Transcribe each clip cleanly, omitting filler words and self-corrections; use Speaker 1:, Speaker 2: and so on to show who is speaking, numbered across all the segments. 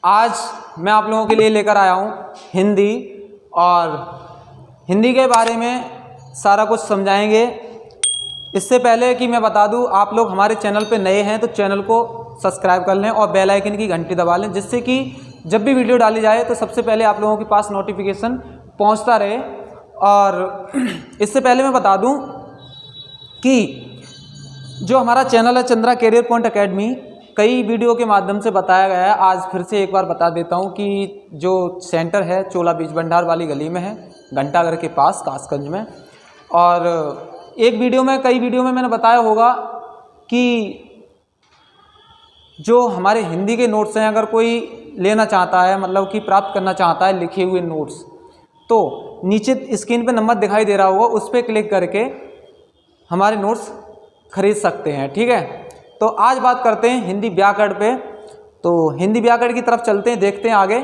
Speaker 1: आज मैं आप लोगों के लिए लेकर आया हूँ हिंदी, और हिंदी के बारे में सारा कुछ समझाएंगे। इससे पहले कि मैं बता दूँ, आप लोग हमारे चैनल पे नए हैं तो चैनल को सब्सक्राइब कर लें और बेल आइकन की घंटी दबा लें, जिससे कि जब भी वीडियो डाली जाए तो सबसे पहले आप लोगों के पास नोटिफिकेशन पहुंचता रहे। और इससे पहले मैं बता दूं कि जो हमारा चैनल है चंद्रा कैरियर पॉइंट एकेडमी, कई वीडियो के माध्यम से बताया गया है। आज फिर से एक बार बता देता हूं कि जो सेंटर है चोला बीज भंडार वाली गली में है, घंटाघर के पास कासगंज में। और एक वीडियो में, कई वीडियो में मैंने बताया होगा कि जो हमारे हिंदी के नोट्स हैं, अगर कोई लेना चाहता है, मतलब कि प्राप्त करना चाहता है लिखे हुए नोट्स, तो नीचे स्क्रीन पे नंबर दिखाई दे रहा होगा, उस पर क्लिक करके हमारे नोट्स खरीद सकते हैं। ठीक है, तो आज बात करते हैं हिंदी व्याकरण पे। तो हिंदी व्याकरण की तरफ चलते हैं, देखते हैं आगे।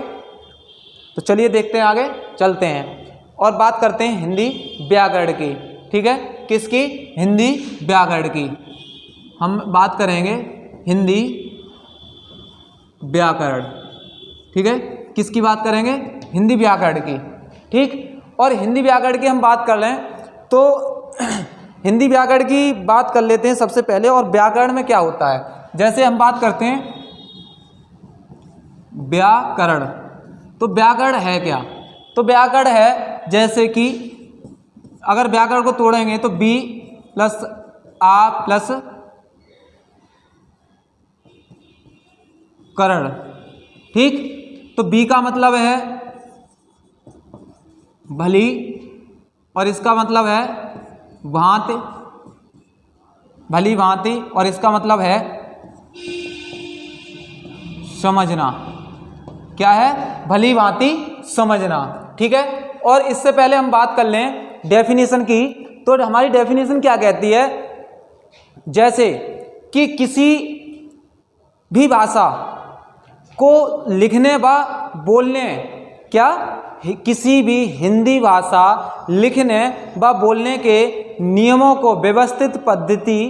Speaker 1: तो चलिए देखते हैं आगे, चलते हैं और बात करते हैं हिंदी व्याकरण की। ठीक है, किसकी? हिंदी व्याकरण की हम बात करेंगे, हिंदी व्याकरण। ठीक है, किसकी बात करेंगे? हिंदी व्याकरण की। ठीक, और हिंदी व्याकरण की हम बात कर लें तो हिंदी व्याकरण की बात कर लेते हैं सबसे पहले। और व्याकरण में क्या होता है, जैसे हम बात करते हैं व्याकरण, तो व्याकरण है क्या? तो व्याकरण है जैसे कि अगर व्याकरण को तोड़ेंगे तो बी प्लस आ प्लस करण। ठीक, तो बी का मतलब है भली, और इसका मतलब है भांति, भली भांति, और इसका मतलब है समझना। क्या है? भली भांति समझना। ठीक है, और इससे पहले हम बात कर लें डेफिनेशन की। तो हमारी डेफिनेशन क्या कहती है? जैसे कि किसी भी भाषा को लिखने व बोलने, क्या? किसी भी हिंदी भाषा लिखने व बोलने के नियमों को, व्यवस्थित पद्धति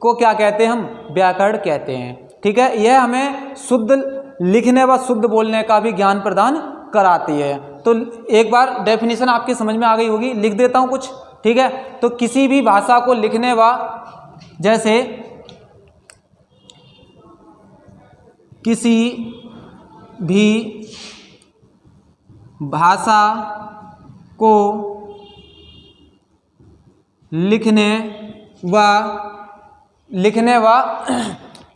Speaker 1: को क्या कहते हैं? हम व्याकरण कहते हैं। ठीक है, यह हमें शुद्ध लिखने व शुद्ध बोलने का भी ज्ञान प्रदान कराती है। तो एक बार डेफिनेशन आपकी समझ में आ गई होगी, लिख देता हूं कुछ। ठीक है, तो किसी भी भाषा को लिखने व, जैसे किसी भी भाषा को लिखने व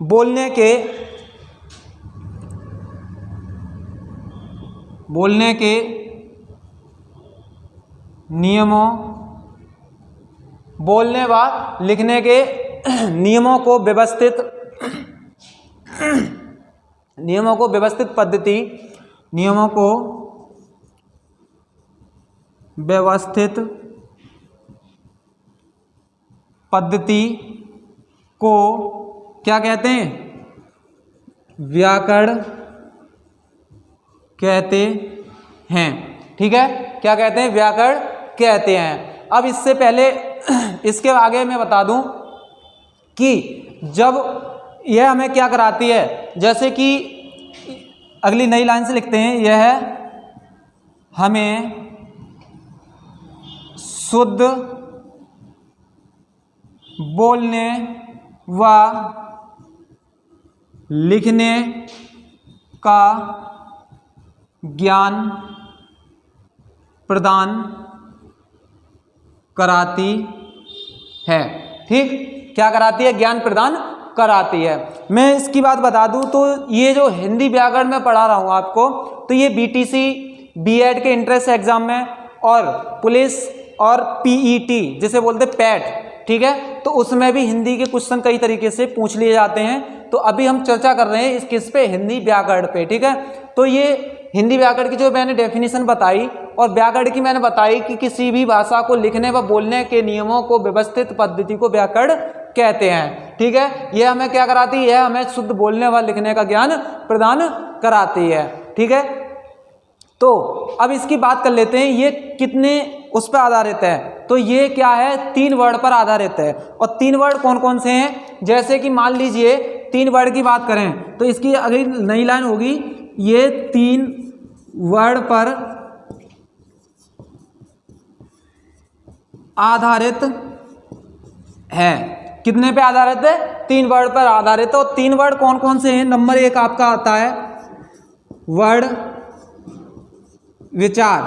Speaker 1: बोलने के नियमों, बोलने व लिखने के नियमों को व्यवस्थित पद्धति, नियमों को व्यवस्थित पद्धति को क्या कहते हैं? व्याकरण कहते हैं। ठीक है, क्या कहते हैं? व्याकरण कहते हैं। अब इससे पहले, इसके आगे मैं बता दूं कि जब यह हमें क्या कराती है, जैसे कि अगली नई लाइन से लिखते हैं, यह हमें शुद्ध बोलने व लिखने का ज्ञान प्रदान कराती है। ठीक, क्या कराती है? ज्ञान प्रदान कराती है। मैं इसकी बात बता दूं तो ये जो हिंदी व्याकरण में पढ़ा रहा हूं आपको, तो ये बीटीसी, बीएड के एंट्रेंस एग्जाम में, और पुलिस और पीईटी जिसे बोलते पैट, ठीक है, तो उसमें भी हिंदी के क्वेश्चन कई तरीके से पूछ लिए जाते हैं। तो अभी हम चर्चा कर रहे हैं इस किस पे? हिंदी व्याकरण पे। ठीक है, तो ये हिंदी व्याकरण की जो मैंने डेफिनेशन बताई, और व्याकरण की मैंने बताई कि किसी भी भाषा को लिखने व बोलने के नियमों को, व्यवस्थित पद्धति को व्याकरण कहते हैं। ठीक है, यह हमें क्या कराती है? यह हमें शुद्ध बोलने व लिखने का ज्ञान प्रदान कराती है। ठीक है, तो अब इसकी बात कर लेते हैं, ये कितने उस पर आधारित है? तो ये क्या है? 3 वर्ड पर आधारित है। और 3 वर्ड कौन कौन से हैं? जैसे कि मान लीजिए 3 वर्ड की बात करें तो इसकी अगली नई लाइन होगी ये 3 वर्ड पर आधारित है। कितने पे आधारित है? 3 वर्ड पर आधारित है। और 3 वर्ड कौन कौन से हैं? नंबर 1 आपका आता है वर्ड विचार,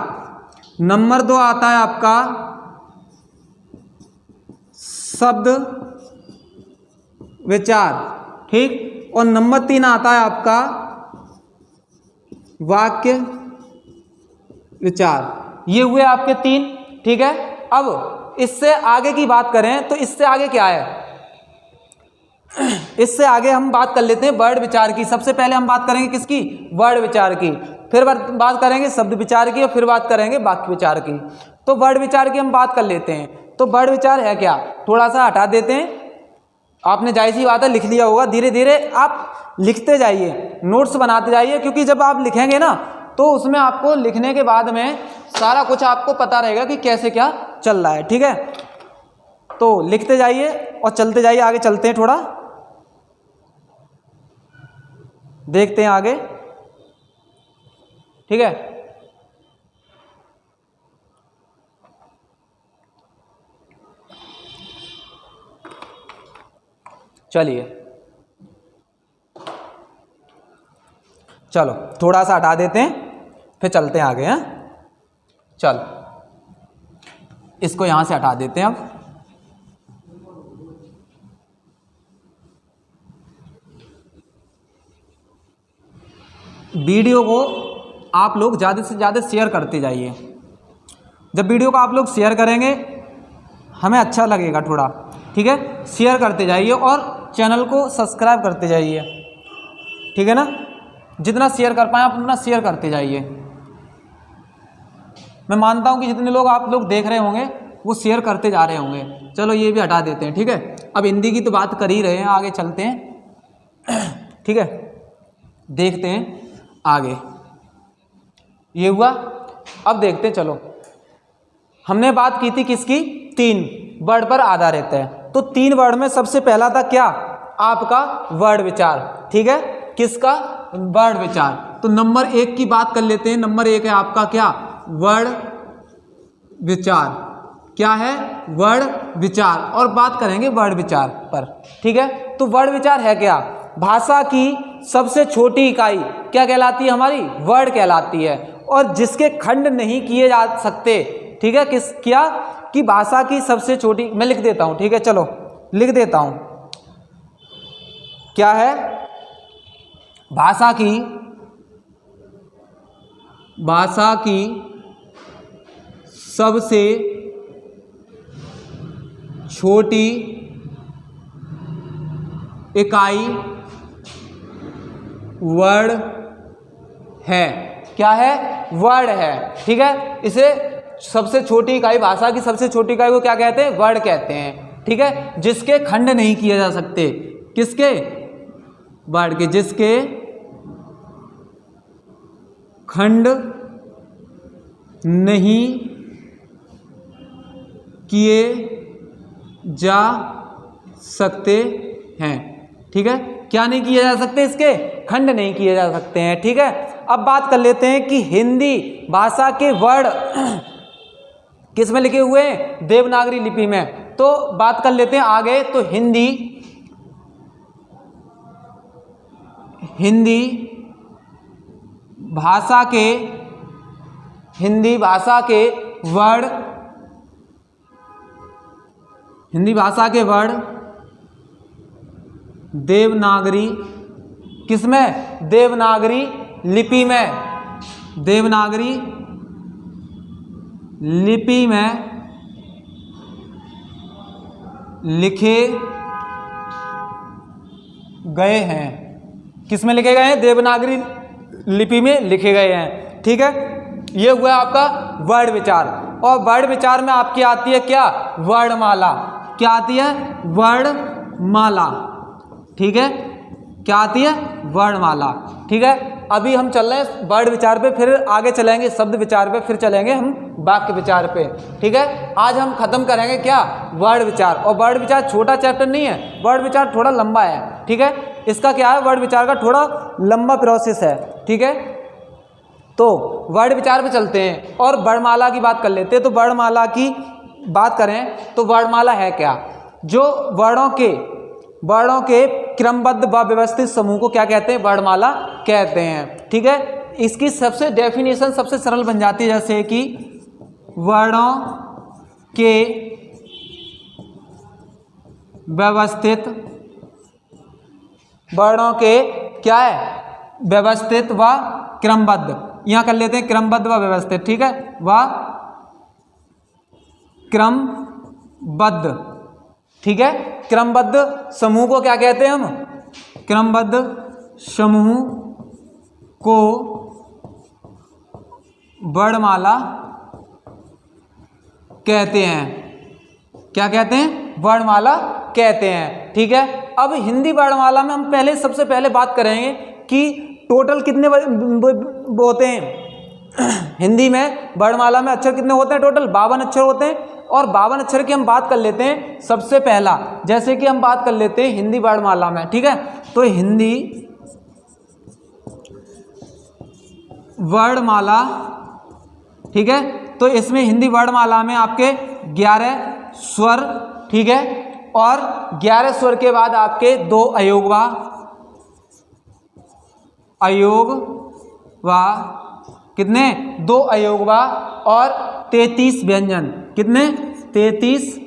Speaker 1: नंबर 2 आता है आपका शब्द विचार, ठीक, और नंबर 3 आता है आपका वाक्य विचार। ये हुए आपके 3, ठीक है। अब इससे आगे की बात करें तो इससे आगे क्या है? इससे आगे हम बात कर लेते हैं वर्ड विचार की। सबसे पहले हम बात करेंगे किसकी? वर्ड विचार की, फिर बात करेंगे शब्द विचार की, और फिर बात करेंगे वाक्य विचार की। तो वर्ड विचार की हम बात कर लेते हैं। तो वर्ड विचार है क्या? थोड़ा सा हटा देते हैं। आपने जाहिर सी बात है लिख लिया होगा, धीरे धीरे आप लिखते जाइए, नोट्स बनाते जाइए, क्योंकि जब आप लिखेंगे ना तो उसमें आपको लिखने के बाद में सारा कुछ आपको पता रहेगा कि कैसे क्या चल रहा है, ठीक है। तो लिखते जाइए और चलते जाइए, आगे चलते हैं, थोड़ा देखते हैं आगे, ठीक है। चलिए, चलो थोड़ा सा हटा देते हैं, फिर चलते हैं आगे। हैं, चलो इसको यहां से हटा देते हैं। अब वीडियो को आप लोग ज़्यादा से ज़्यादा शेयर करते जाइए। जब वीडियो को आप लोग शेयर करेंगे हमें अच्छा लगेगा थोड़ा, ठीक है। शेयर करते जाइए और चैनल को सब्सक्राइब करते जाइए, ठीक है ना। जितना शेयर कर पाएँ आप उतना शेयर करते जाइए। मैं मानता हूँ कि जितने लोग आप लोग देख रहे होंगे वो शेयर करते जा रहे होंगे। चलो ये भी हटा देते हैं, ठीक है। अब हिंदी की तो बात कर ही रहे हैं, आगे चलते हैं, ठीक है। देखते हैं आगे, ये हुआ। अब देखते हैं, चलो हमने बात की थी किसकी? 3 वर्ड पर आधारित है। तो 3 वर्ड में सबसे पहला था क्या? आपका वर्ड विचार, ठीक है। किसका? वर्ड विचार। तो नंबर 1 की बात कर लेते हैं। नंबर 1 है आपका क्या? वर्ड विचार। क्या है? वर्ड विचार। और बात करेंगे वर्ड विचार पर, ठीक है। तो वर्ड विचार है क्या? भाषा की सबसे छोटी इकाई क्या कहलाती है? हमारी वर्ड कहलाती है, और जिसके खंड नहीं किए जा सकते, ठीक है। किस क्या कि भाषा की सबसे छोटी, मैं लिख देता हूं, ठीक है, चलो लिख देता हूं। क्या है? भाषा की सबसे छोटी इकाई वर्ड है। क्या है? वर्ड है, ठीक है। इसे सबसे छोटी इकाई, भाषा की सबसे छोटी इकाई को क्या कहते हैं? वर्ड कहते हैं, ठीक है। जिसके खंड नहीं किए जा सकते। किसके? वर्ड के। जिसके खंड नहीं किए जा सकते हैं, ठीक है। क्या नहीं किए जा सकते? इसके खंड नहीं किए जा सकते हैं, ठीक है। अब बात कर लेते हैं कि हिंदी भाषा के वर्ड किस में लिखे हुए हैं? देवनागरी लिपि में। तो बात कर लेते हैं आगे। तो हिंदी भाषा के वर्ड देवनागरी किसमें? देवनागरी लिपि में। देवनागरी लिपि में लिखे गए हैं। किस में लिखे गए हैं? देवनागरी लिपि में लिखे गए हैं, ठीक है। ये हुआ आपका वर्ड विचार। और वर्ड विचार में आपकी आती है क्या? वर्णमाला। क्या आती है? वर्णमाला, ठीक है। क्या आती है? वर्णमाला, ठीक है। अभी हम चल रहे हैं वर्ड विचार पे, फिर आगे चलेंगे शब्द विचार पे, फिर चलेंगे हम वाक्य विचार पे, ठीक है। आज हम खत्म करेंगे क्या? वर्ड विचार। और वर्ड विचार छोटा चैप्टर नहीं है, वर्ड विचार थोड़ा लंबा है, ठीक है। इसका क्या है, वर्ड विचार का थोड़ा लंबा प्रोसेस है। ठीक है, तो वर्ड विचार पे चलते हैं और वर्णमाला की बात कर लेते हैं। तो वर्णमाला की बात करें तो वर्णमाला है क्या, जो वर्णों के क्रमबद्ध व व्यवस्थित समूह को क्या कहते हैं, वर्णमाला कहते हैं। ठीक है, इसकी सबसे डेफिनेशन सबसे सरल बन जाती है, जैसे कि वर्णों के व्यवस्थित, वर्णों के क्या है, व्यवस्थित व क्रमबद्ध, यहाँ कर लेते हैं क्रमबद्ध व व्यवस्थित। ठीक है, व क्रमबद्ध। ठीक है, क्रमबद्ध समूह को क्या कहते हैं हम, क्रमबद्ध समूह को वर्णमाला कहते हैं। क्या कहते हैं, वर्णमाला कहते हैं। ठीक है, अब हिंदी वर्णमाला में हम सबसे पहले बात करेंगे कि टोटल कितने होते हैं। हिंदी में वर्णमाला में अक्षर कितने होते हैं, टोटल 52 अक्षर होते हैं। और 52 अक्षर की हम बात कर लेते हैं सबसे पहला, जैसे कि हम बात कर लेते हैं हिंदी वर्णमाला में। ठीक है, तो हिंदी वर्णमाला, ठीक है, तो इसमें हिंदी वर्णमाला में आपके 11 स्वर। ठीक है, और 11 स्वर के बाद आपके 2 अयोगवा, कितने, 2 अयोगवा और 33 व्यंजन। कितने, 33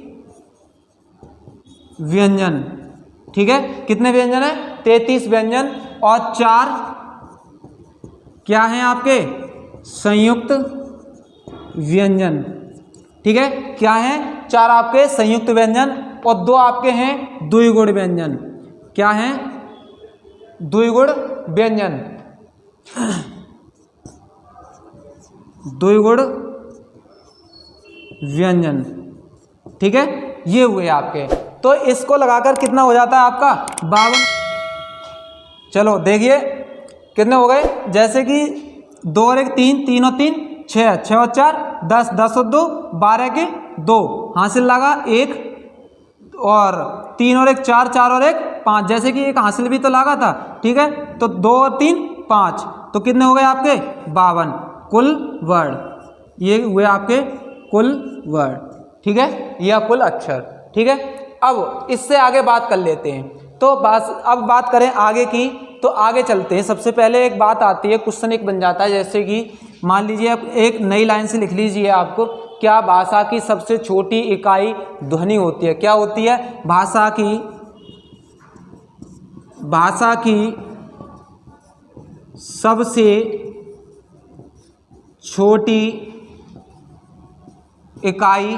Speaker 1: व्यंजन। ठीक है, कितने व्यंजन है, 33 व्यंजन। और 4 क्या हैं आपके, संयुक्त व्यंजन। ठीक है, क्या हैं, 4 आपके संयुक्त व्यंजन और 2 आपके हैं द्विगुण व्यंजन। क्या हैं, द्विगुण व्यंजन, द्विगुण व्यंजन। ठीक है, ये हुए आपके। तो इसको लगाकर कितना हो जाता है आपका, 52। चलो देखिए कितने हो गए, जैसे कि 2 और 1 3, 3 और 3 6, 6 और 4 10, 10 और 2 12 के 2 हासिल लगा 1, और 3 और 1 4, 4 और 1 5, जैसे कि एक हासिल भी तो लगा था। ठीक है, तो 2 और 3 5, तो कितने हो गए आपके, 52 कुल वर्ड। ये हुए आपके कुल वर्ड। ठीक है, या कुल अक्षर। ठीक है, अब इससे आगे बात कर लेते हैं। तो अब बात करें आगे की, तो आगे चलते हैं। सबसे पहले एक बात आती है, क्वेश्चन एक बन जाता है, जैसे कि मान लीजिए आप एक नई लाइन से लिख लीजिए, आपको क्या भाषा की सबसे छोटी इकाई ध्वनि होती है। क्या होती है, भाषा की सबसे छोटी इकाई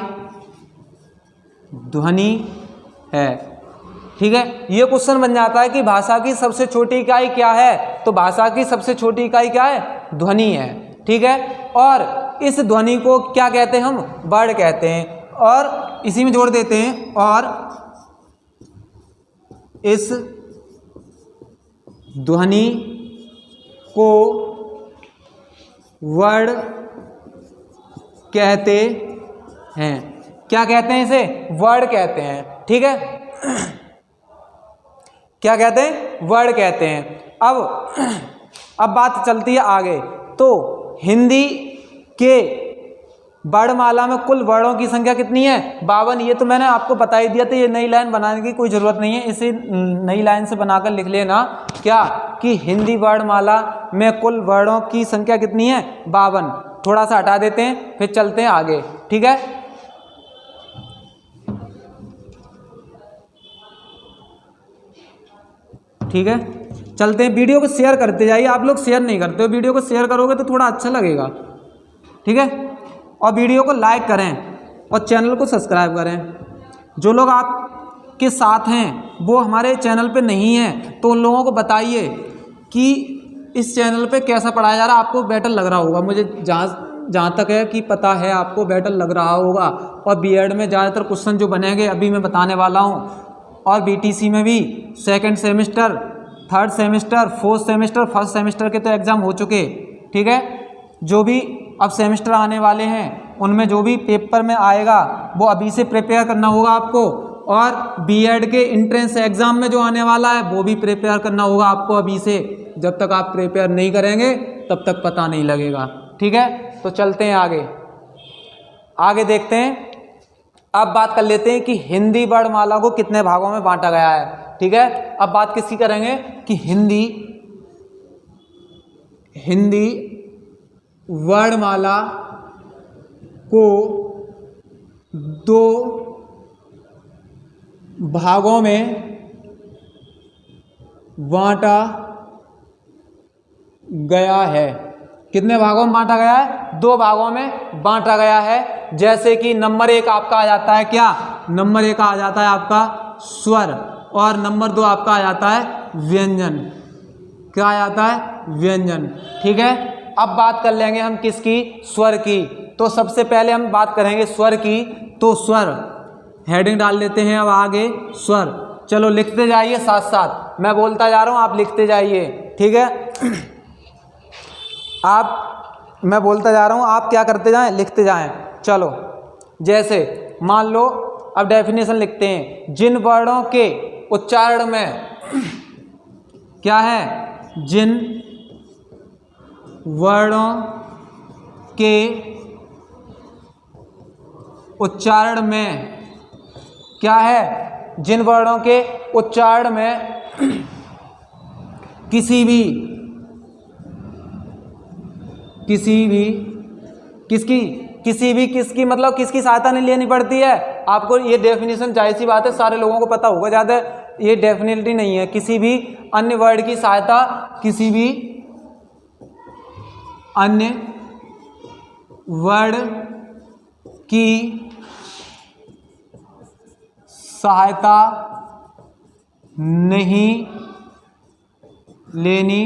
Speaker 1: ध्वनि है। ठीक है, ये क्वेश्चन बन जाता है कि भाषा की सबसे छोटी इकाई क्या है, तो भाषा की सबसे छोटी इकाई क्या है, ध्वनि है। ठीक है, और इस ध्वनि को क्या कहते हैं, हम वर्ड कहते हैं। और इसी में जोड़ देते हैं, और इस ध्वनि को वर्ड कहते हैं। क्या कहते हैं, इसे वर्ड कहते हैं। ठीक है, क्या कहते हैं, वर्ड कहते हैं। अब बात चलती है आगे। तो हिंदी के वर्णमाला में कुल वर्णों की संख्या कितनी है, 52। ये तो मैंने आपको बता ही दिया था, ये नई लाइन बनाने की कोई ज़रूरत नहीं है, इसे नई लाइन से बनाकर लिख लेना क्या, कि हिंदी वर्णमाला में कुल वर्णों की संख्या कितनी है, 52। थोड़ा सा हटा देते हैं, फिर चलते हैं आगे। ठीक है, ठीक है, चलते हैं। वीडियो को शेयर करते जाइए, आप लोग शेयर नहीं करते हो, वीडियो को शेयर करोगे तो थोड़ा अच्छा लगेगा। ठीक है, और वीडियो को लाइक करें और चैनल को सब्सक्राइब करें। जो लोग आपके साथ हैं वो हमारे चैनल पे नहीं हैं, तो उन लोगों को बताइए कि इस चैनल पे कैसा पढ़ाया जा रहा है। आपको बेटर लग रहा होगा, मुझे जहाँ तक है कि पता है आपको बेटर लग रहा होगा। और बीएड में ज़्यादातर क्वेश्चन जो बनेंगे अभी मैं बताने वाला हूँ, और बीटीसी में भी 2nd semester, 3rd semester, 4th semester, 1st semester के तो एग्ज़ाम हो चुके। ठीक है, जो भी अब सेमेस्टर आने वाले हैं उनमें जो भी पेपर में आएगा वो अभी से प्रिपेयर करना होगा आपको। और बीएड के एंट्रेंस एग्ज़ाम में जो आने वाला है वो भी प्रिपेयर करना होगा आपको अभी से। जब तक आप प्रिपेयर नहीं करेंगे तब तक पता नहीं लगेगा। ठीक है, तो चलते हैं आगे। आगे देखते हैं। अब बात कर लेते हैं कि हिंदी वर्णमाला को कितने भागों में बांटा गया है। ठीक है, अब बात किसकी करेंगे कि हिंदी वर्णमाला को 2 भागों में बांटा गया है। कितने भागों में बांटा गया है? 2 भागों में बांटा गया है। जैसे कि नंबर 1 आपका आ जाता है क्या? नंबर 1 आ जाता है आपका स्वर, और नंबर 2 आपका आ जाता है व्यंजन। क्या आ जाता है? व्यंजन। ठीक है, अब बात कर लेंगे हम किसकी? स्वर की। तो सबसे पहले हम बात करेंगे स्वर की। तो स्वर हेडिंग डाल लेते हैं अब आगे, स्वर। चलो लिखते जाइए साथ साथ, मैं बोलता जा रहा हूँ आप लिखते जाइए। ठीक है, मैं बोलता जा रहा हूँ, आप क्या करते जाएं? लिखते जाएं। चलो, जैसे मान लो अब डेफिनेशन लिखते हैं। जिन वर्णों के उच्चारण में क्या है? जिन वर्णों के उच्चारण में क्या है? जिन वर्णों के उच्चारण में किसी भी किसकी मतलब किसकी सहायता नहीं लेनी पड़ती है। आपको ये डेफिनेशन जाहिर सी बात है सारे लोगों को पता होगा, ज़्यादा ये डेफिनेटली नहीं है। किसी भी अन्य वर्ड की सहायता, किसी भी अन्य वर्ड की सहायता नहीं लेनी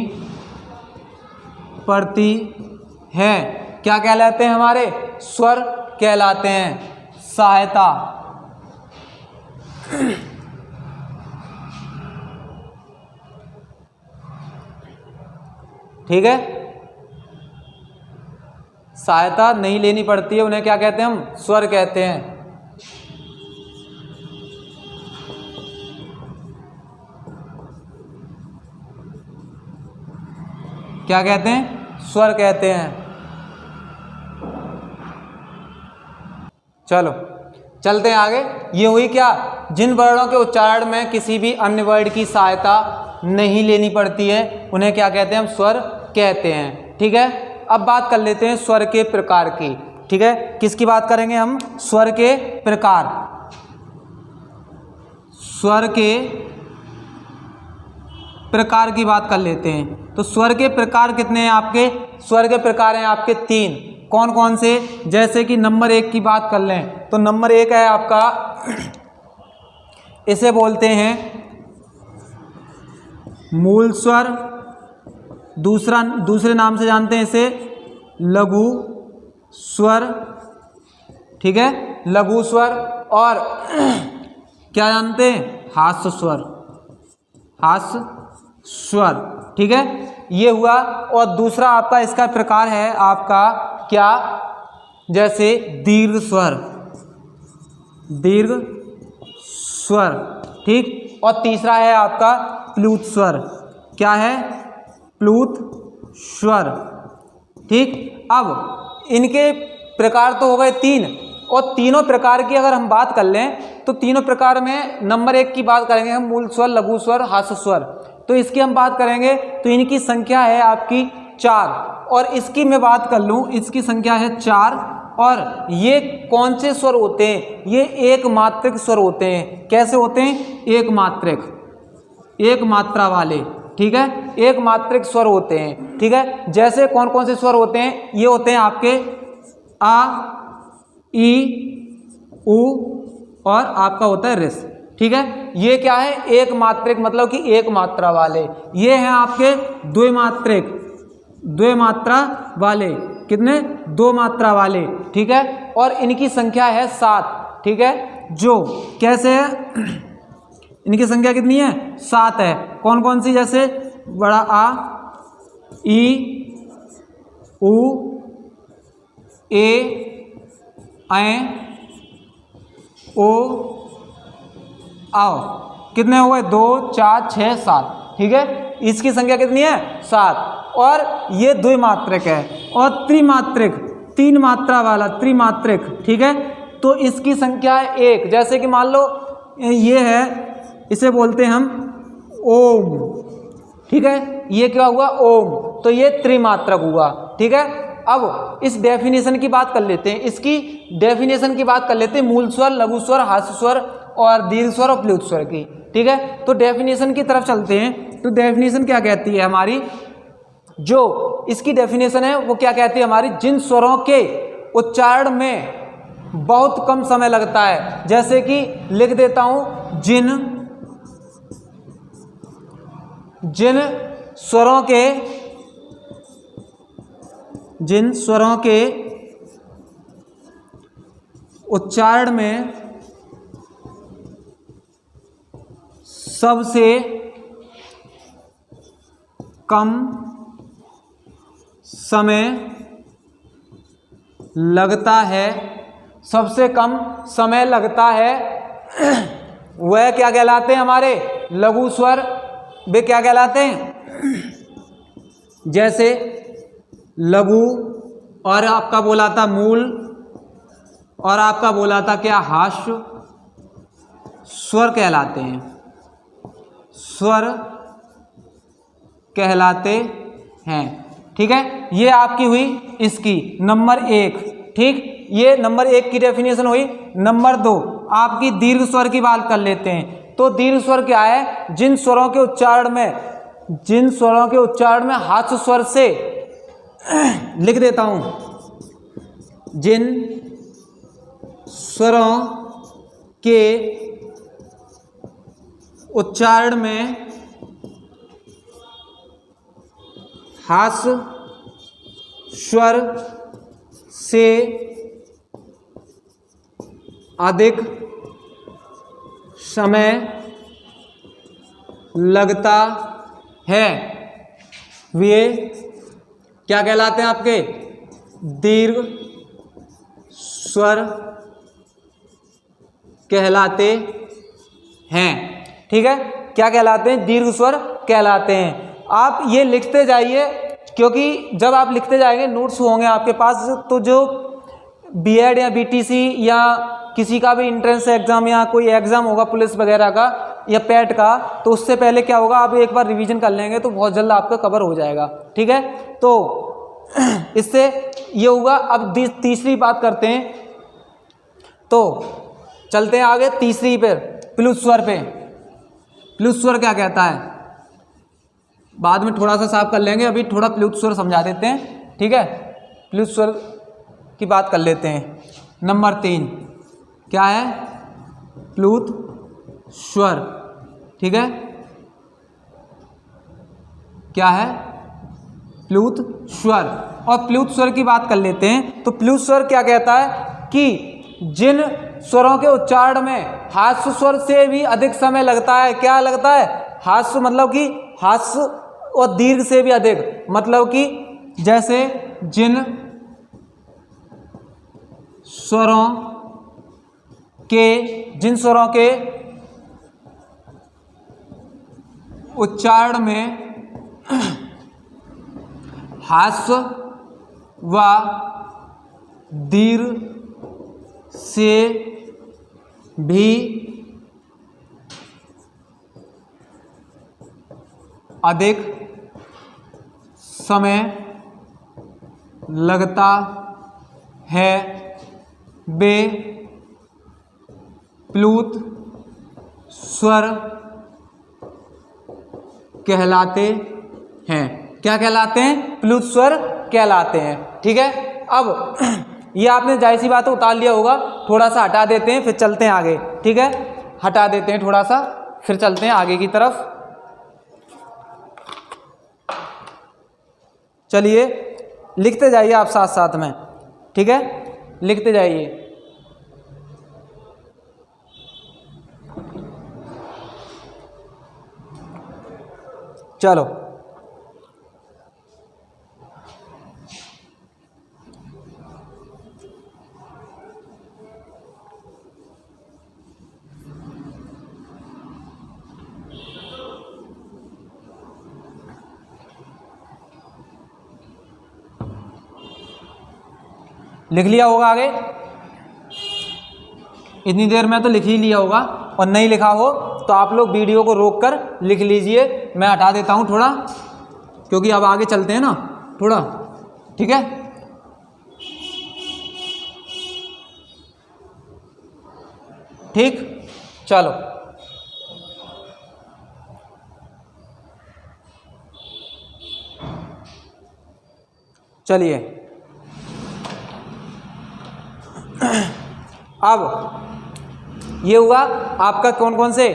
Speaker 1: पड़ती है। क्या कहलाते हैं? हमारे स्वर कहलाते हैं। सहायता। ठीक है, सहायता नहीं लेनी पड़ती है, उन्हें क्या कहते हैं? हम स्वर कहते हैं। क्या कहते हैं? स्वर कहते हैं। चलो चलते हैं आगे। ये हुई क्या? जिन वर्णों के उच्चारण में किसी भी अन्य वर्ड की सहायता नहीं लेनी पड़ती है उन्हें क्या कहते हैं? हम स्वर कहते हैं। ठीक है, अब बात कर लेते हैं स्वर के प्रकार की। ठीक है, किसकी बात करेंगे हम? स्वर के प्रकार। स्वर के प्रकार की बात कर लेते हैं। तो स्वर के प्रकार कितने हैं आपके? स्वर के प्रकार हैं आपके 3। कौन कौन से? जैसे कि नंबर 1 की बात कर लें तो नंबर 1 है आपका, इसे बोलते हैं मूल स्वर। दूसरे नाम से जानते हैं इसे लघु स्वर। ठीक है, लघु स्वर। और क्या जानते हैं? हास्य स्वर। हास्य स्वर। ठीक है, ये हुआ। और दूसरा आपका इसका प्रकार है आपका क्या? जैसे दीर्घ स्वर। दीर्घ स्वर। ठीक, और तीसरा है आपका प्लूत स्वर। क्या है? प्लूत स्वर। ठीक, अब इनके प्रकार तो हो गए 3, और तीनों प्रकार की अगर हम बात कर लें तो तीनों प्रकार में नंबर 1 की बात करेंगे हम, मूल स्वर, लघु स्वर, हास्य स्वर। तो इसकी हम बात करेंगे तो इनकी संख्या है आपकी 4, और इसकी मैं बात कर लूँ, इसकी संख्या है 4। और ये कौन से स्वर होते हैं? ये एक मात्रिक स्वर होते हैं। कैसे होते हैं? एक मात्रिक, एक मात्रा वाले। ठीक है, एक मात्रिक स्वर होते हैं। ठीक है, जैसे कौन कौन से स्वर होते हैं? ये होते हैं आपके आ, ई, उ, और आपका होता है रिस। ठीक है, ये क्या है? एक मात्रिक, मतलब कि एक मात्रा वाले। ये हैं आपके द्विमात्रिक, द्विमात्रा वाले। कितने? 2 मात्रा वाले। ठीक है, और इनकी संख्या है 7। ठीक है, जो कैसे है? इनकी संख्या कितनी है? 7 है। कौन कौन सी? जैसे बड़ा आ, ई, उ, ए, ऐ, ओ, आओ कितने हुए 2 4 6 7, ठीक है, इसकी संख्या कितनी है 7, और ये द्विमात्रक है, और त्रिमात्रक 3 मात्रा वाला त्रिमात्रक, ठीक है, तो इसकी संख्या है 1। जैसे कि मान लो ये है, इसे बोलते हैं हम ओम, ठीक है, ये क्या हुआ ओम, तो ये त्रिमात्रक हुआ, ठीक है। अब इस डेफिनेशन की बात कर लेते हैं, इसकी डेफिनेशन की बात कर लेते हैं, मूल स्वर, लघु स्वर, हास्य स्वर और दीर्घ स्वर और प्लुत स्वर की, ठीक है। तो डेफिनेशन की तरफ चलते हैं। तो डेफिनेशन क्या कहती है हमारी, जो इसकी डेफिनेशन है वो क्या कहती है हमारी, जिन स्वरों के उच्चारण में बहुत कम समय लगता है, जैसे कि लिख देता हूं, जिन स्वरों के उच्चारण में सबसे कम समय लगता है, सबसे कम समय लगता है, वह क्या कहलाते हैं हमारे लघु स्वर। वे क्या कहलाते हैं, जैसे लघु, और आपका बोला था मूल, और आपका बोला था क्या हास्य स्वर कहलाते हैं, स्वर कहलाते हैं, ठीक है। ये आपकी हुई इसकी नंबर 1, ठीक, ये नंबर 1 की डेफिनेशन हुई। नंबर 2 आपकी दीर्घ स्वर की बात कर लेते हैं। तो दीर्घ स्वर क्या है, जिन स्वरों के उच्चारण में हास्य स्वर से लिख देता हूं, जिन स्वरों के उच्चारण में हास्य स्वर से अधिक समय लगता है, वे क्या कहलाते हैं आपके दीर्घ स्वर कहलाते हैं, ठीक है। क्या कहलाते हैं, दीर्घ स्वर कहलाते हैं। आप ये लिखते जाइए, क्योंकि जब आप लिखते जाएंगे नोट्स होंगे आपके पास, तो जो बीएड या बीटीसी या किसी का भी एंट्रेंस एग्जाम या कोई एग्जाम होगा पुलिस वगैरह का या पैट का, तो उससे पहले क्या होगा, आप एक बार रिवीजन कर लेंगे तो बहुत जल्द आपका कवर हो जाएगा, ठीक है। तो इससे ये होगा। अब तीसरी बात करते हैं, तो चलते हैं आगे तीसरी पे, प्लुत स्वर पे। प्लुत स्वर क्या कहता है, बाद में थोड़ा सा साफ कर लेंगे, अभी थोड़ा प्लुत स्वर समझा देते हैं, ठीक है। प्लुत स्वर की बात कर लेते हैं। नंबर 3 क्या है, प्लुत स्वर, ठीक है, क्या है प्लुत स्वर। और प्लुत स्वर की बात कर लेते हैं। तो प्लुत स्वर क्या कहता है कि जिन स्वरों के उच्चारण में हास्य स्वर से भी अधिक समय लगता है, क्या लगता है, हास्य मतलब कि हास्य, और दीर्घ से भी अधिक, मतलब कि जैसे जिन स्वरों के उच्चारण में हास्य व दीर्घ से भी अधिक समय लगता है, वे प्लुत स्वर कहलाते हैं। क्या कहलाते हैं, प्लुत स्वर कहलाते हैं, ठीक है। अब ये आपने जाहिर सी बात है उतार लिया होगा, थोड़ा सा हटा देते हैं फिर चलते हैं आगे, ठीक है। हटा देते हैं थोड़ा सा, फिर चलते हैं आगे की तरफ। चलिए लिखते जाइए आप साथ साथ में, ठीक है, लिखते जाइए। चलो लिख लिया होगा आगे, इतनी देर में तो लिख ही लिया होगा, और नहीं लिखा हो तो आप लोग वीडियो को रोक कर लिख लीजिए। मैं हटा देता हूँ थोड़ा, क्योंकि अब आगे चलते हैं ना थोड़ा, ठीक है। ठीक, चलो चलिए। अब ये हुआ आपका कौन कौन से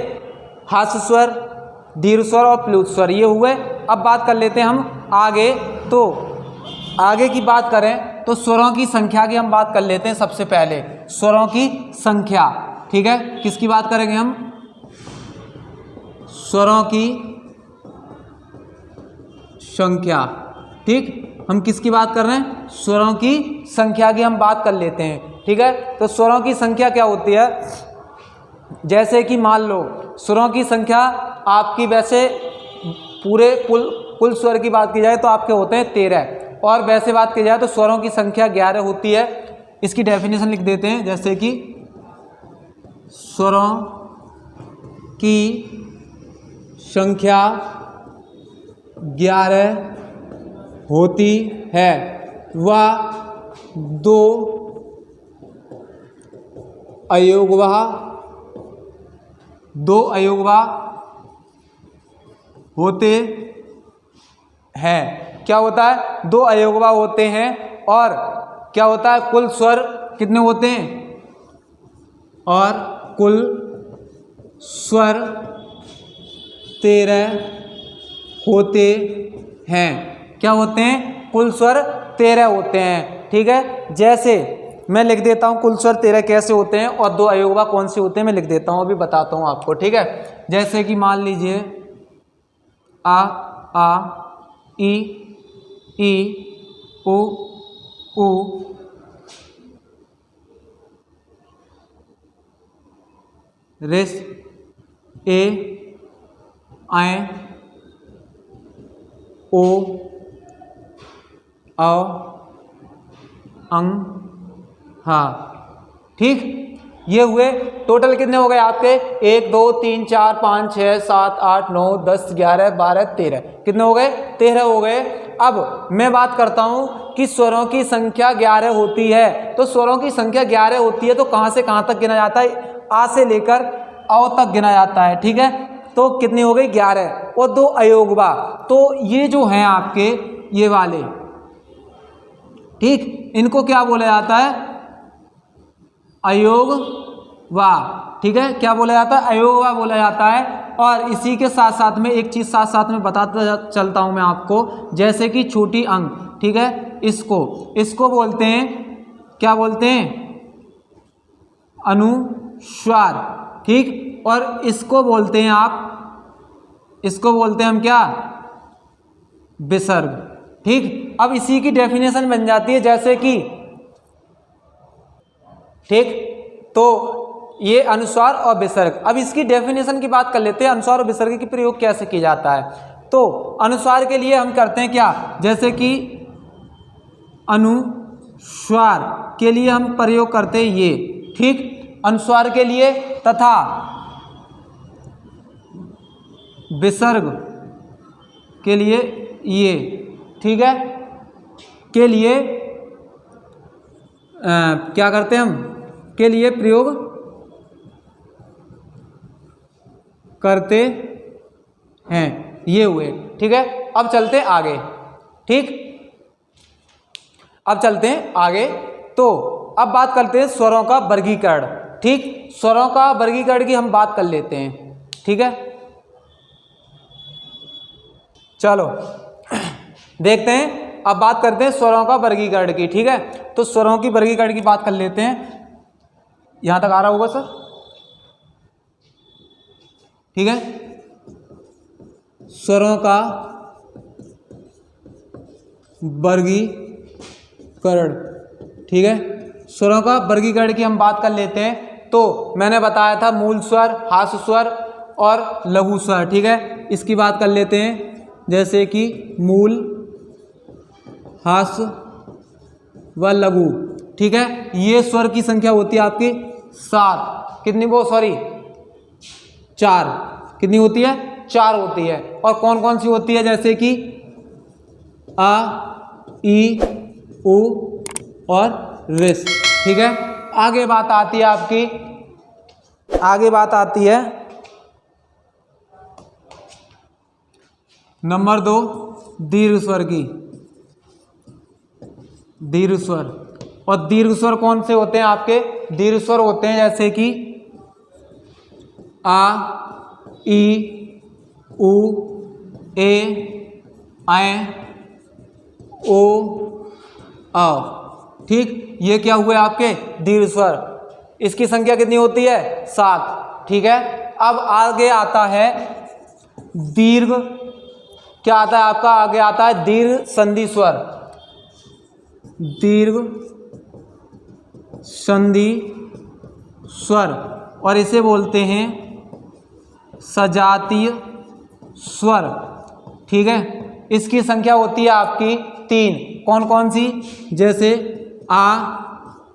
Speaker 1: हास्य स्वर, दीर्घ स्वर और प्लुत स्वर, ये हुए। अब बात कर लेते हैं हम आगे। तो आगे की बात करें तो स्वरों की संख्या की हम बात कर लेते हैं। सबसे पहले स्वरों की संख्या, ठीक है। किसकी बात करेंगे हम? स्वरों की संख्या, ठीक। हम किसकी बात कर रहे हैं? स्वरों की संख्या की हम बात कर लेते हैं, ठीक है। तो स्वरों की संख्या क्या होती है? जैसे कि मान लो स्वरों की संख्या आपकी, वैसे पूरे कुल स्वर की बात की जाए तो आपके होते हैं 13, और वैसे बात की जाए तो स्वरों की संख्या 11 होती है। इसकी डेफिनेशन लिख देते हैं, जैसे कि स्वरों की संख्या 11 होती है, वह 2 अयोगवा होते हैं। क्या होता है? 2 अयोगवा होते हैं। और क्या होता है? कुल स्वर कितने होते हैं? और कुल स्वर 13 होते हैं। क्या होते हैं? कुल स्वर 13 होते हैं, ठीक है। जैसे मैं लिख देता हूँ कुल स्वर 13 कैसे होते हैं और 2 अयोगवा कौन से होते हैं, मैं लिख देता हूँ, अभी बताता हूँ आपको, ठीक है। जैसे कि मान लीजिए आ ई उ रेस ए ऐ ओ औ अंग हा, ठीक। ये हुए। टोटल कितने हो गए आपके? 1 2 3 4 5 6 7 8 9 10 11 12 13। कितने हो गए? 13 हो गए। अब मैं बात करता हूँ कि स्वरों की संख्या 11 होती है। तो स्वरों की संख्या 11 होती है तो कहाँ से कहाँ तक गिना जाता है? आ से लेकर औ तक गिना जाता है, ठीक है। तो कितनी हो गई? 11 और 2 अयोगवा। तो ये जो हैं आपके ये वाले, ठीक, इनको क्या बोला जाता है? अयोगवा, ठीक है। क्या बोला जाता है? अयोगवा बोला जाता है। और इसी के साथ साथ में एक चीज़ साथ साथ में बताता चलता हूँ मैं आपको, जैसे कि छोटी अंग, ठीक है, इसको बोलते हैं, क्या बोलते हैं? अनुस्वार, ठीक। और इसको बोलते हैं इसको बोलते हैं हम क्या? विसर्ग, ठीक। अब इसी की डेफिनेशन बन जाती है, जैसे कि, ठीक, तो ये अनुस्वार और विसर्ग। अब इसकी डेफिनेशन की बात कर लेते हैं, अनुस्वार और विसर्ग की प्रयोग कैसे किया जाता है। तो अनुस्वार के लिए हम करते हैं क्या? जैसे कि अनुस्वार के लिए हम प्रयोग करते हैं ये, ठीक, अनुस्वार के लिए, तथा विसर्ग के लिए ये, ठीक है, के लिए क्या करते हैं हम? के लिए प्रयोग करते हैं। ये हुए, ठीक है। अब चलते हैं आगे, ठीक। अब चलते हैं आगे। तो अब बात करते हैं स्वरों का वर्गीकरण, ठीक। स्वरों का वर्गीकरण की हम बात कर लेते हैं, ठीक है। चलो देखते हैं। अब बात करते हैं स्वरों का वर्गीकरण की, ठीक है। तो स्वरों की वर्गीकरण की बात कर लेते हैं। यहां तक आ रहा होगा सर? ठीक है। स्वरों का वर्गीकरण, ठीक है। स्वरों का वर्गीकरण की हम बात कर लेते हैं। तो मैंने बताया था मूल स्वर, हास्य स्वर और लघु स्वर, ठीक है। इसकी बात कर लेते हैं, जैसे कि मूल, हास्य व लघु, ठीक है। ये स्वर की संख्या होती है आपकी 7, कितनी वो सॉरी 4, कितनी होती है 4 होती है। और कौन कौन सी होती है, जैसे कि आ, ई, उ और रिस, ठीक है। आगे बात आती है आपकी, आगे बात आती है नंबर 2 दीर्घ स्वर की। दीर्घ स्वर, और दीर्घ स्वर कौन से होते हैं आपके, दीर्घ स्वर होते हैं जैसे कि आ, ई, उ, ए, ऐ, ओ, औ, ठीक। ये क्या हुए आपके दीर्घ स्वर। इसकी संख्या कितनी होती है 7, ठीक है। अब आगे आता है दीर्घ, क्या आता है आपका, आगे आता है दीर्घ संधि स्वर। दीर्घ संधि स्वर, और इसे बोलते हैं सजातीय स्वर, ठीक है। इसकी संख्या होती है आपकी 3, कौन कौन सी, जैसे आ,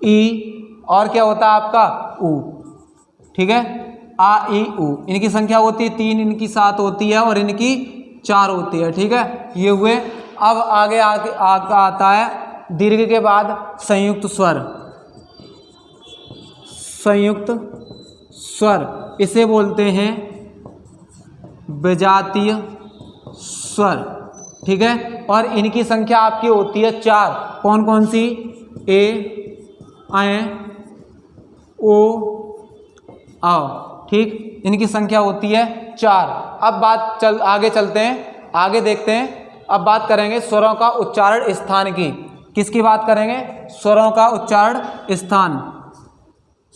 Speaker 1: ई, और क्या होता है आपका उ, ठीक है। आ, ई, उ, इनकी संख्या होती है 3, इनकी 7 होती है और इनकी 4 होती है, ठीक है। ये हुए। अब आगे आता है दीर्घ के बाद संयुक्त स्वर। संयुक्त स्वर, इसे बोलते हैं विजातीय स्वर, ठीक है। और इनकी संख्या आपकी होती है 4, कौन कौन सी, ए, ऐ, ओ, औ, ठीक। इनकी संख्या होती है 4। अब आगे चलते हैं, आगे देखते हैं। अब बात करेंगे स्वरों का उच्चारण स्थान की। किसकी बात करेंगे, स्वरों का उच्चारण स्थान।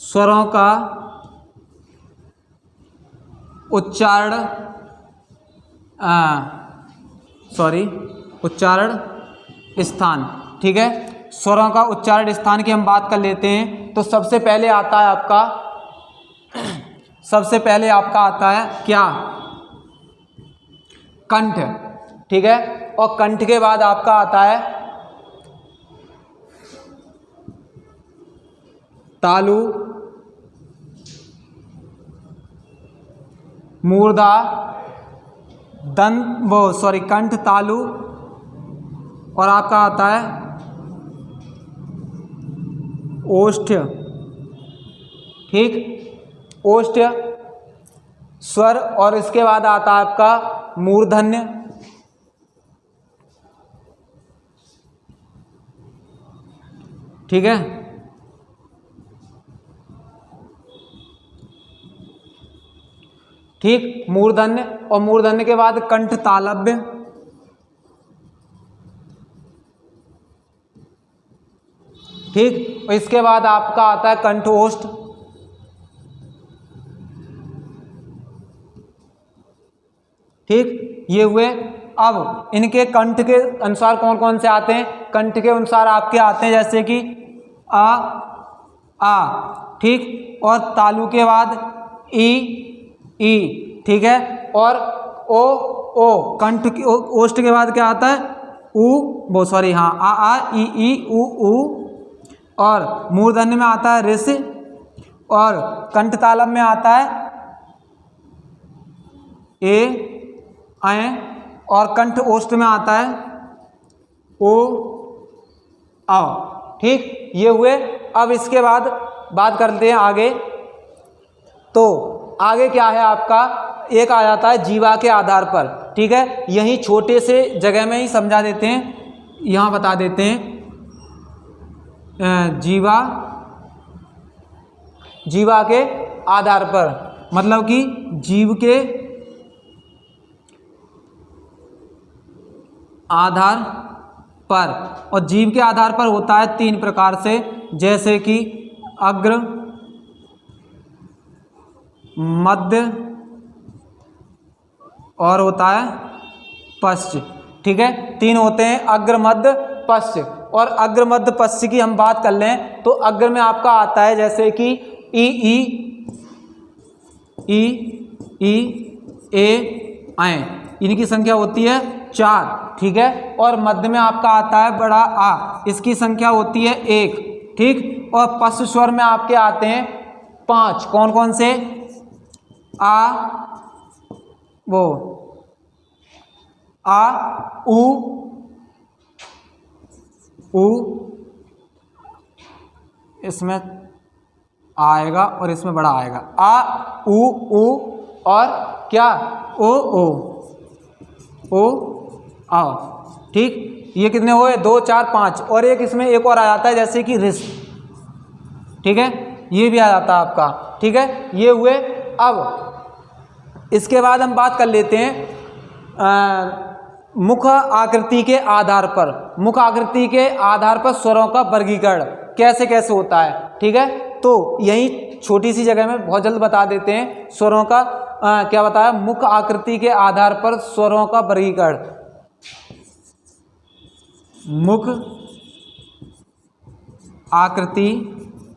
Speaker 1: स्वरों का उच्चारण उच्चारण स्थान, ठीक है। स्वरों का उच्चारण स्थान की हम बात कर लेते हैं। तो सबसे पहले आता है आपका, सबसे पहले आपका आता है क्या, कंठ, ठीक है। और कंठ के बाद आपका आता है तालु, मूर्धा, कंठ, तालु, और आपका आता है ओष्ठ्य, ठीक, ओष्ठ्य स्वर। और इसके बाद आता है आपका मूर्धन्य, ठीक है। ठीक, मूर्धन्य, और मूर्धन्य के बाद कंठ तालव्य, ठीक। और इसके बाद आपका आता है कंठोष्ठ, ठीक। ये हुए। अब इनके कंठ के अनुसार कौन कौन से आते हैं, कंठ के अनुसार आपके आते हैं जैसे कि आ, ठीक। और तालु के बाद ई, ठीक है। और ओ, कंठ की ओष्ठ के बाद क्या आता है आ, ई, उ, और मूर्धन्य में आता है ऋष, और कंठ तालव्य में आता है ए, ऐ, और कंठ ओष्ठ में आता है ओ, औ, ठीक। ये हुए। अब इसके बाद बात करते हैं आगे। तो आगे क्या है आपका, एक आ जाता है जीवा के आधार पर, ठीक है। यही छोटे से जगह में ही समझा देते हैं, यहाँ बता देते हैं। जीवा के आधार पर, मतलब कि जीव के आधार पर, और जीव के आधार पर होता है 3 प्रकार से, जैसे कि अग्र, मध्य, और होता है पश्च, ठीक है। 3 होते हैं, अग्र, मध्य, पश्च। और अग्र, मध्य, पश्च की हम बात कर लें तो अग्र में आपका आता है जैसे कि ई, ए, ऐ, इनकी संख्या होती है 4, ठीक है। और मध्य में आपका आता है बड़ा आ, इसकी संख्या होती है 1, ठीक। और पश्च स्वर में आपके आते हैं 5, कौन कौन से? आ, वो आ, उ, इसमें आएगा और इसमें बड़ा आएगा, आ, उ, और क्या? ओ, आओ, ठीक। ये कितने हुए? 2, 4, 5। और एक इसमें एक और आ जाता है जैसे कि रिस, ठीक है, ये भी आ जाता है आपका, ठीक है। ये हुए। अब इसके बाद हम बात कर लेते हैं मुख आकृति के आधार पर। मुख आकृति के आधार पर स्वरों का वर्गीकरण कैसे कैसे होता है, ठीक है। तो यही छोटी सी जगह में बहुत जल्द बता देते हैं स्वरों का क्या बताया? मुख आकृति के आधार पर स्वरों का वर्गीकरण। मुख आकृति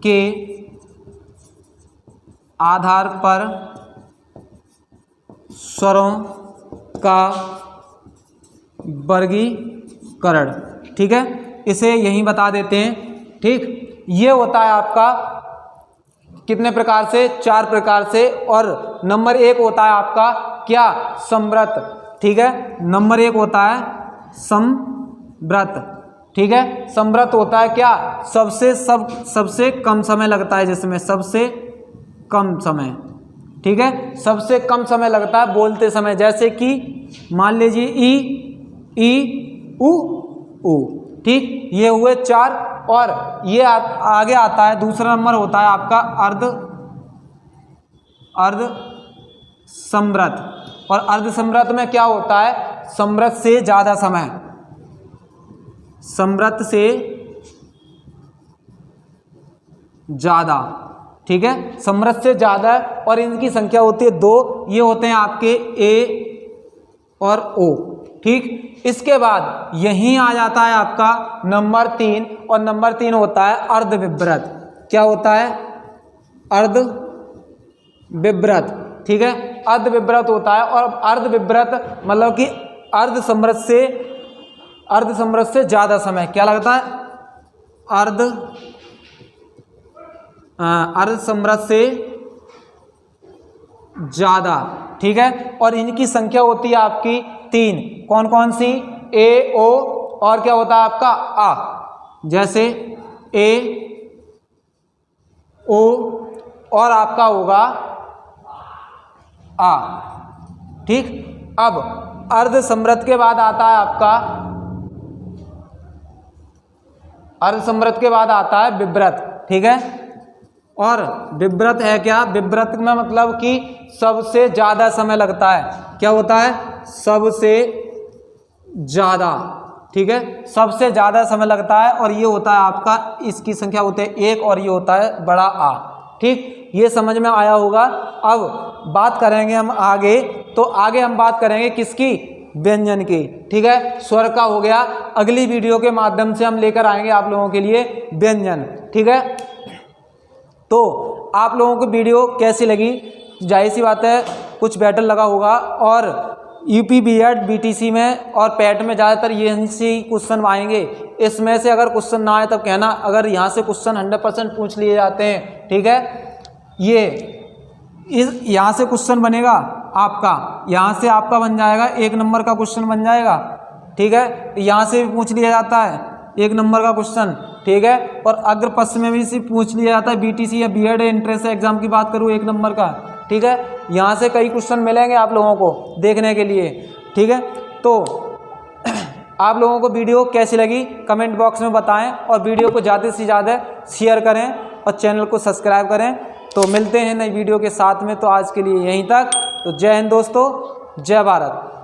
Speaker 1: के आधार पर स्वरों का वर्गीकरण, ठीक है, इसे यहीं बता देते हैं, ठीक। ये होता है आपका कितने प्रकार से? 4 प्रकार से। और नंबर 1 होता है आपका क्या? समव्रत, ठीक है। नंबर 1 होता है समव्रत, ठीक है। समव्रत होता है क्या? सबसे कम समय लगता है जिसमें, सबसे कम समय, ठीक है, सबसे कम समय लगता है बोलते समय। जैसे कि मान लीजिए ई, उ, ठीक। ये हुए 4। और ये आगे आता है, दूसरा नंबर होता है आपका अर्ध समव्रत। और अर्ध समव्रत में क्या होता है? समव्रत से ज्यादा समय, समव्रत से ज्यादा, ठीक है, समव्रत से ज्यादा। और इनकी संख्या होती है 2। ये होते हैं आपके ए और ओ, ठीक। इसके बाद यहीं आ जाता है आपका नंबर 3। और नंबर 3 होता है अर्धविव्रत। क्या होता है? अर्धविव्रत, ठीक है, अर्धविव्रत होता है। और अर्धविव्रत मतलब कि अर्ध समव्रत से ज्यादा समय क्या लगता है? अर्ध समव्रत से ज्यादा, ठीक है। और इनकी संख्या होती है आपकी 3। कौन कौन सी? ए, ओ, और क्या होता है आपका? आ। जैसे ए, ओ, और आपका होगा आ, ठीक। अब अर्ध समव्रत के बाद आता है आपका, अर्ध समव्रत के बाद आता है विव्रत, ठीक है। और विव्रत है क्या? विव्रत में मतलब कि सबसे ज्यादा समय लगता है। क्या होता है? सबसे ज्यादा, ठीक है, सबसे ज्यादा समय लगता है। और ये होता है आपका, इसकी संख्या होती है 1। और ये होता है बड़ा आ, ठीक। ये समझ में आया होगा। अब बात करेंगे हम आगे। तो आगे हम बात करेंगे किसकी? व्यंजन की, ठीक है। स्वर का हो गया। अगली वीडियो के माध्यम से हम लेकर आएंगे आप लोगों के लिए व्यंजन, ठीक है। तो आप लोगों को वीडियो कैसी लगी? जाहिर सी बात है कुछ बेटर लगा होगा। और यूपी बीएड बीटीसी में और पैट में ज़्यादातर ये सी क्वेश्चन आएंगे। इसमें से अगर क्वेश्चन ना आए तब कहना, अगर यहाँ से क्वेश्चन 100% पूछ लिए जाते हैं, ठीक है। यहाँ से क्वेश्चन बनेगा आपका, यहाँ से आपका बन जाएगा 1 नंबर का क्वेश्चन बन जाएगा, ठीक है। यहाँ से भी पूछ लिया जाता है 1 नंबर का क्वेश्चन, ठीक है। और अग्र पश्च में भी से पूछ लिया जाता है बीटीसी या बीएड एंट्रेंस एग्जाम की बात करूँ 1 नंबर का, ठीक है। यहाँ से कई क्वेश्चन मिलेंगे आप लोगों को देखने के लिए, ठीक है। तो आप लोगों को वीडियो कैसी लगी कमेंट बॉक्स में बताएं। और वीडियो को ज़्यादा से ज़्यादा शेयर करें और चैनल को सब्सक्राइब करें। तो मिलते हैं नई वीडियो के साथ में। तो आज के लिए यहीं तक। तो जय हिंद दोस्तों, जय भारत।